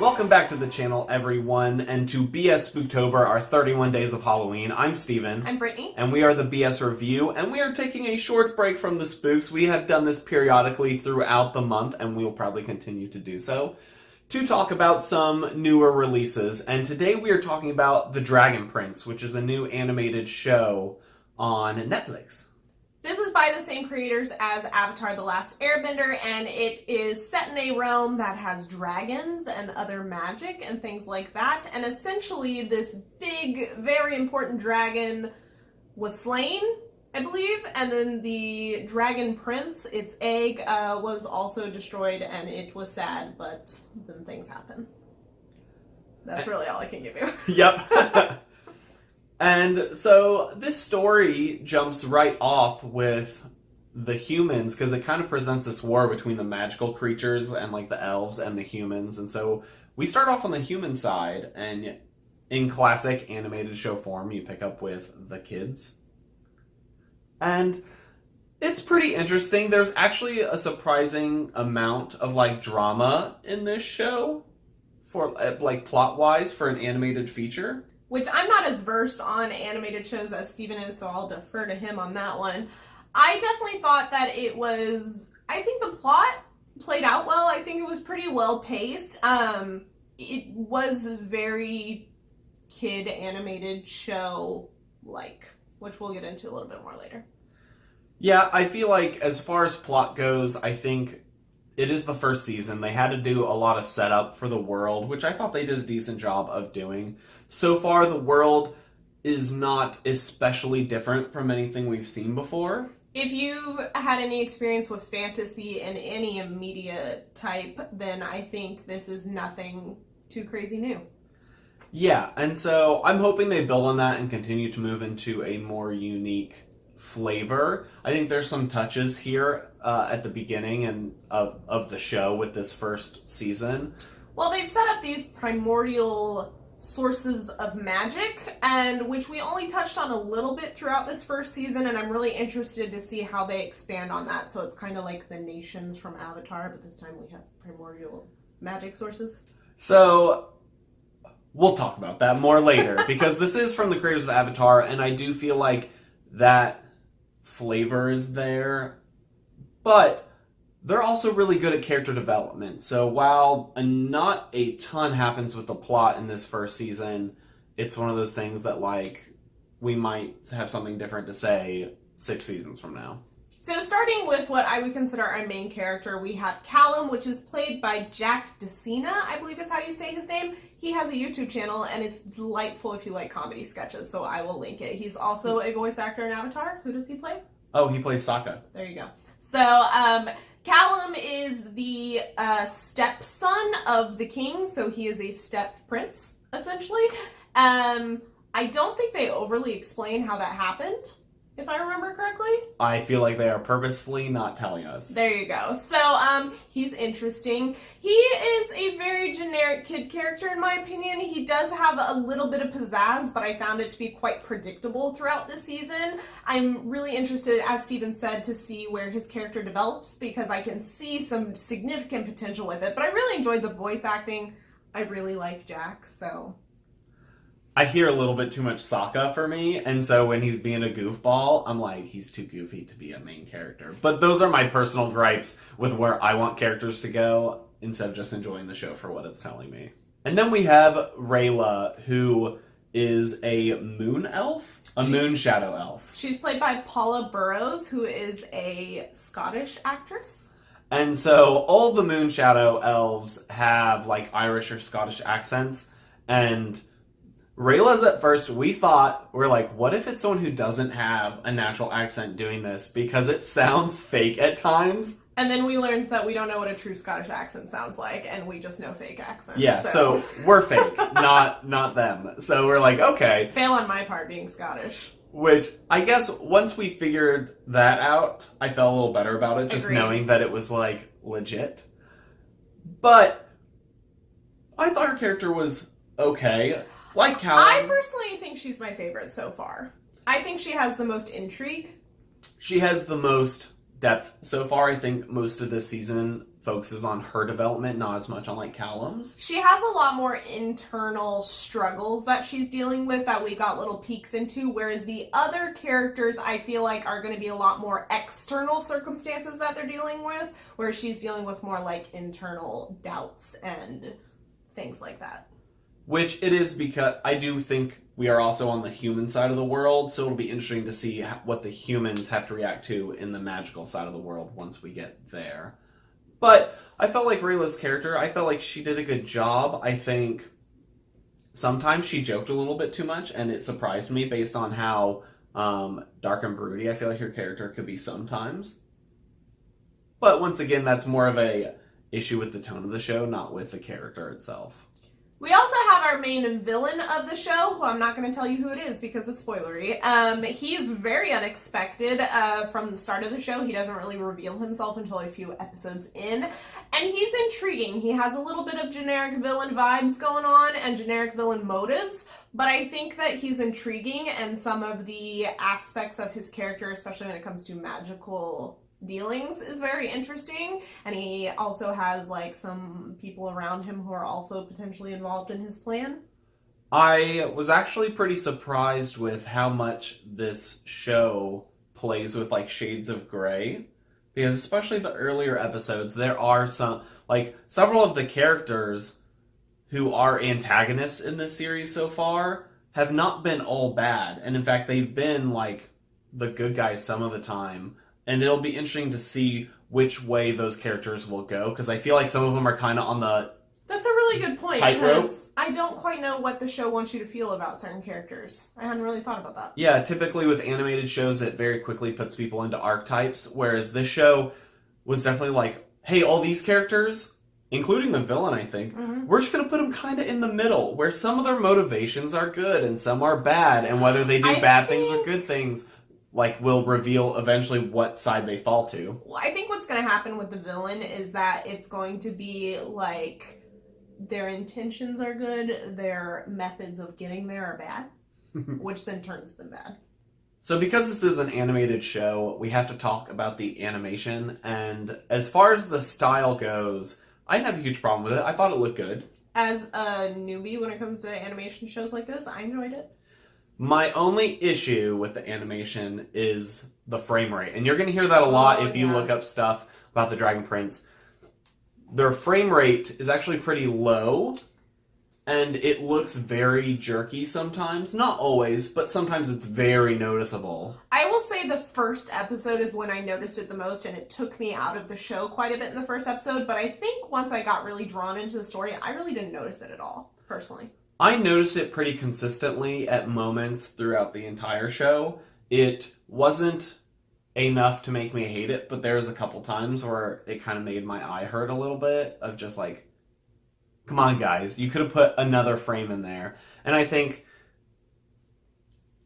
Welcome back to the channel, everyone, and to BS Spooktober, our 31 Days of Halloween. I'm Steven. I'm Brittany. And we are the BS Review, and we are taking a short break from the spooks. We have done this periodically throughout the month, and we will probably continue to do so, to talk about some newer releases. And today we are talking about The Dragon Prince, which is a new animated show on Netflix. This is by the same creators as Avatar: The Last Airbender, and it is set in a realm that has dragons and other magic and things like that. And essentially, this big, very important dragon was slain, I believe, and then the Dragon Prince, its egg, was also destroyed, and it was sad, but then things happen. That's really all I can give you. Yep. And so this story jumps right off with the humans because it kind of presents this war between the magical creatures and like the elves and the humans. And so we start off on the human side, and in classic animated show form, you pick up with the kids. And it's pretty interesting. There's actually a surprising amount of like drama in this show for like plot-wise for an animated feature. Which I'm not as versed on animated shows as Steven is, so I'll defer to him on that one. I definitely thought that I think the plot played out well. I think it was pretty well paced. It was very kid animated show-like, which we'll get into a little bit more later. Yeah, I feel like as far as plot goes, I think it is the first season. They had to do a lot of setup for the world, which I thought they did a decent job of doing. So far, the world is not especially different from anything we've seen before. If you've had any experience with fantasy in any media type, then I think this is nothing too crazy new. Yeah, and so I'm hoping they build on that and continue to move into a more unique flavor. I think there's some touches here at the beginning and of the show with this first season. Well, they've set up these primordial sources of magic, and which we only touched on a little bit throughout this first season, and I'm really interested to see how they expand on that. So it's kind of like the nations from Avatar, but this time we have primordial magic sources. So we'll talk about that more later because this is from the creators of Avatar, and I do feel like that flavor is there, but they're also really good at character development. So while not a ton happens with the plot in this first season, it's one of those things that like we might have something different to say 6 seasons from now. So starting with what I would consider our main character, we have Callum, which is played by Jack Decina, I believe is how you say his name. He has a YouTube channel, and it's delightful if you like comedy sketches, so I will link it. He's also a voice actor in Avatar. Who does he play? Oh, he plays Sokka. There you go. So, Callum is the stepson of the king, so he is a step prince, essentially. I don't think they overly explain how that happened, if I remember correctly. I feel like they are purposefully not telling us. There you go. So, he's interesting. He is a very generic kid character, in my opinion. He does have a little bit of pizzazz, but I found it to be quite predictable throughout the season. I'm really interested, as Steven said, to see where his character develops, because I can see some significant potential with it. But I really enjoyed the voice acting. I really like Jack, so I hear a little bit too much Sokka for me, and so when he's being a goofball, I'm like, he's too goofy to be a main character. But those are my personal gripes with where I want characters to go, instead of just enjoying the show for what it's telling me. And then we have Raela, who is a moon elf? Moon shadow elf. She's played by Paula Burrows, who is a Scottish actress. And so all the moon shadow elves have like Irish or Scottish accents, and Raela's at first, we're like, what if it's someone who doesn't have a natural accent doing this? Because it sounds fake at times. And then we learned that we don't know what a true Scottish accent sounds like, and we just know fake accents. Yeah, so we're fake, not them. So we're like, okay. Fail on my part being Scottish. Which, I guess, once we figured that out, I felt a little better about it, just knowing that it was, like, legit. But I thought her character was okay. Like Callum. I personally think she's my favorite so far. I think she has the most intrigue. She has the most depth so far. I think most of this season focuses on her development, not as much on like Callum's. She has a lot more internal struggles that she's dealing with that we got little peeks into, whereas the other characters I feel like are going to be a lot more external circumstances that they're dealing with, where she's dealing with more like internal doubts and things like that. Which it is, because I do think we are also on the human side of the world, so it'll be interesting to see what the humans have to react to in the magical side of the world once we get there. But I felt like Raela's character, I felt like she did a good job. I think sometimes she joked a little bit too much, and it surprised me based on how dark and broody I feel like her character could be sometimes. But once again, that's more of a issue with the tone of the show, not with the character itself. We also have our main villain of the show, who I'm not going to tell you who it is because it's spoilery. He's very unexpected from the start of the show. He doesn't really reveal himself until a few episodes in. And he's intriguing. He has a little bit of generic villain vibes going on and generic villain motives. But I think that he's intriguing, and some of the aspects of his character, especially when it comes to magical dealings, is very interesting. And he also has like some people around him who are also potentially involved in his plan. I was actually pretty surprised with how much this show plays with like shades of gray, because especially the earlier episodes, there are some, like, several of the characters who are antagonists in this series so far have not been all bad, and in fact they've been like the good guys some of the time. And it'll be interesting to see which way those characters will go, because I feel like some of them are kind of on the... That's a really good point, tightrope. because I don't quite know what the show wants you to feel about certain characters. I hadn't really thought about that. Yeah, typically with animated shows, it very quickly puts people into archetypes, whereas this show was definitely like, hey, all these characters, including the villain, I think, we're just going to put them kind of in the middle, where some of their motivations are good and some are bad, and whether they do bad things or good things, like, will reveal eventually what side they fall to. Well, I think what's going to happen with the villain is that it's going to be like their intentions are good, their methods of getting there are bad, which then turns them bad. So because this is an animated show, we have to talk about the animation, and as far as the style goes, I didn't have a huge problem with it. I thought it looked good. As a newbie when it comes to animation shows like this, I enjoyed it. My only issue with the animation is the frame rate. And you're going to hear that a lot if you look up stuff about the Dragon Prince. Their frame rate is actually pretty low, and it looks very jerky sometimes. Not always, but sometimes it's very noticeable. I will say the first episode is when I noticed it the most, and it took me out of the show quite a bit in the first episode. But I think once I got really drawn into the story, I really didn't notice it at all, personally. I noticed it pretty consistently at moments throughout the entire show. It wasn't enough to make me hate it, but there was a couple times where it kind of made my eye hurt a little bit, of just like, come on guys, you could have put another frame in there. And I think,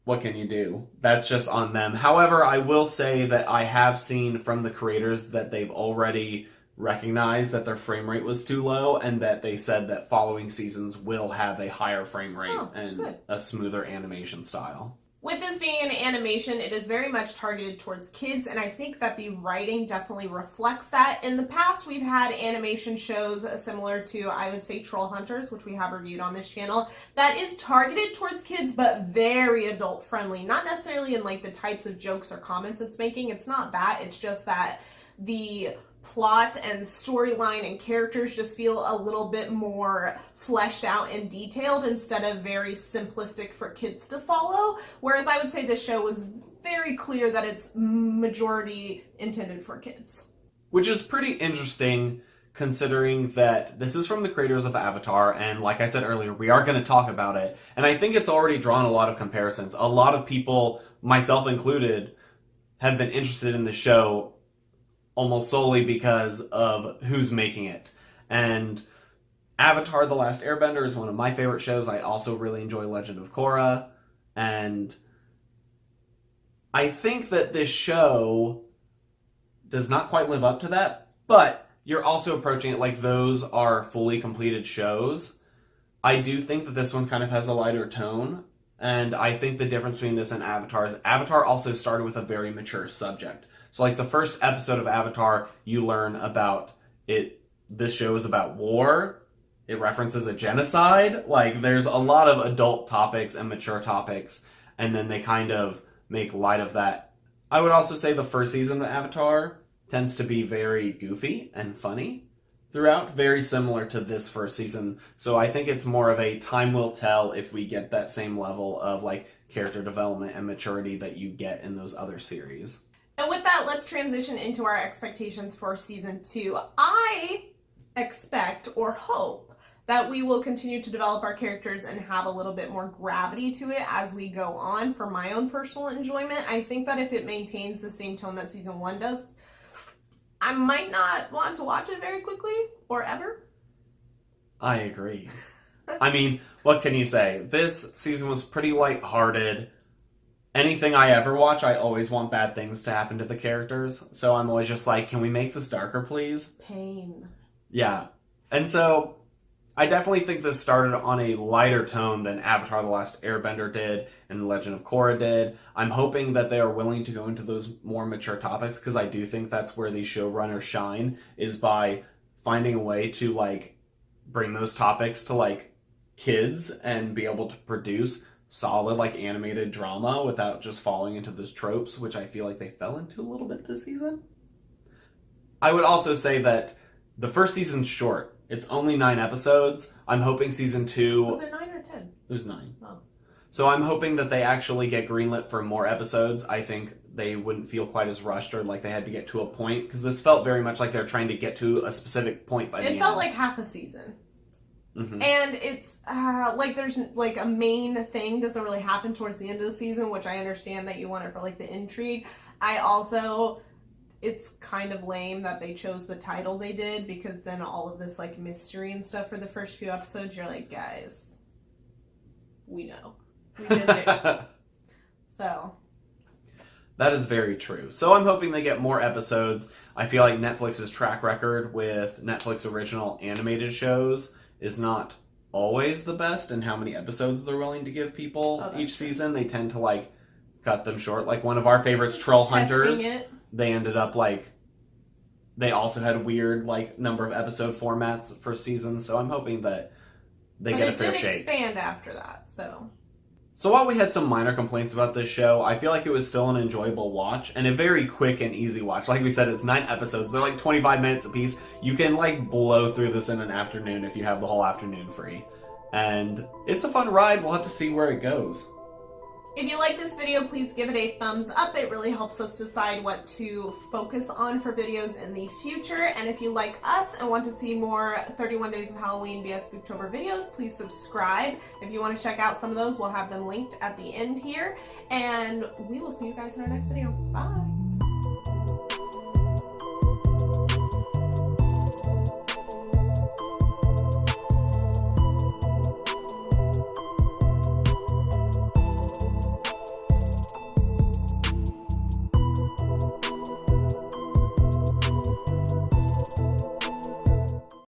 what can you do? That's just on them. However, I will say that I have seen from the creators that they've already recognized that their frame rate was too low, and that they said that following seasons will have a higher frame rate and a smoother animation style. With this being an animation, it is very much targeted towards kids, and I think that the writing definitely reflects that. In the past, we've had animation shows similar to, I would say, Trollhunters, which we have reviewed on this channel, that is targeted towards kids, but very adult-friendly. Not necessarily in like the types of jokes or comments it's making. It's not that. It's just that the plot and storyline and characters just feel a little bit more fleshed out and detailed instead of very simplistic for kids to follow. Whereas I would say this show was very clear that it's majority intended for kids. Which is pretty interesting, considering that this is from the creators of Avatar, and like I said earlier, we are going to talk about it. And I think it's already drawn a lot of comparisons. A lot of people, myself included, have been interested in the show almost solely because of who's making it. And Avatar: The Last Airbender is one of my favorite shows. I also really enjoy Legend of Korra. And I think that this show does not quite live up to that, but you're also approaching it like those are fully completed shows. I do think that this one kind of has a lighter tone, and I think the difference between this and Avatar is Avatar also started with a very mature subject. So like the first episode of Avatar, you learn about this show is about war. It references a genocide. Like, there's a lot of adult topics and mature topics, and then they kind of make light of that. I would also say the first season of Avatar tends to be very goofy and funny throughout, very similar to this first season. So I think it's more of a time will tell if we get that same level of like character development and maturity that you get in those other series. And with that, let's transition into our expectations for season 2. I expect or hope that we will continue to develop our characters and have a little bit more gravity to it as we go on for my own personal enjoyment. I think that if it maintains the same tone that season 1 does, I might not want to watch it very quickly or ever. I agree. I mean, what can you say? This season was pretty lighthearted. Anything I ever watch, I always want bad things to happen to the characters. So I'm always just like, can we make this darker, please? Pain. Yeah. And so I definitely think this started on a lighter tone than Avatar The Last Airbender did and The Legend of Korra did. I'm hoping that they are willing to go into those more mature topics, because I do think that's where these showrunners shine, is by finding a way to like bring those topics to like kids and be able to produce solid like animated drama without just falling into those tropes, which I feel like they fell into a little bit this season. I would also say that the first season's short. It's only 9 episodes. I'm hoping season 2... Was it 9 or 10? It was 9. Oh. So I'm hoping that they actually get greenlit for more episodes. I think they wouldn't feel quite as rushed or like they had to get to a point, because this felt very much like they're trying to get to a specific point by the end. It felt like half a season. Mm-hmm. And it's like there's like a main thing doesn't really happen towards the end of the season, which I understand that you want it for like the intrigue. It's kind of lame that they chose the title they did, because then all of this like mystery and stuff for the first few episodes, you're like, guys, we know. We did it. So. That is very true. So I'm hoping they get more episodes. I feel like Netflix's track record with Netflix original animated shows is not always the best in how many episodes they're willing to give people each season. They tend to like cut them short. Like one of our favorites, Trollhunters. They ended up like, they also had a weird like number of episode formats for seasons, so I'm hoping that they get a fair shake. But it did expand after that, so. So while we had some minor complaints about this show, I feel like it was still an enjoyable watch and a very quick and easy watch. Like we said, it's 9 episodes. They're like 25 minutes apiece. You can like blow through this in an afternoon if you have the whole afternoon free. And it's a fun ride. We'll have to see where it goes. If you like this video, please give it a thumbs up. It really helps us decide what to focus on for videos in the future. And if you like us and want to see more 31 Days of Halloween BS Spooktober videos, please subscribe. If you want to check out some of those, we'll have them linked at the end here. And we will see you guys in our next video. Bye!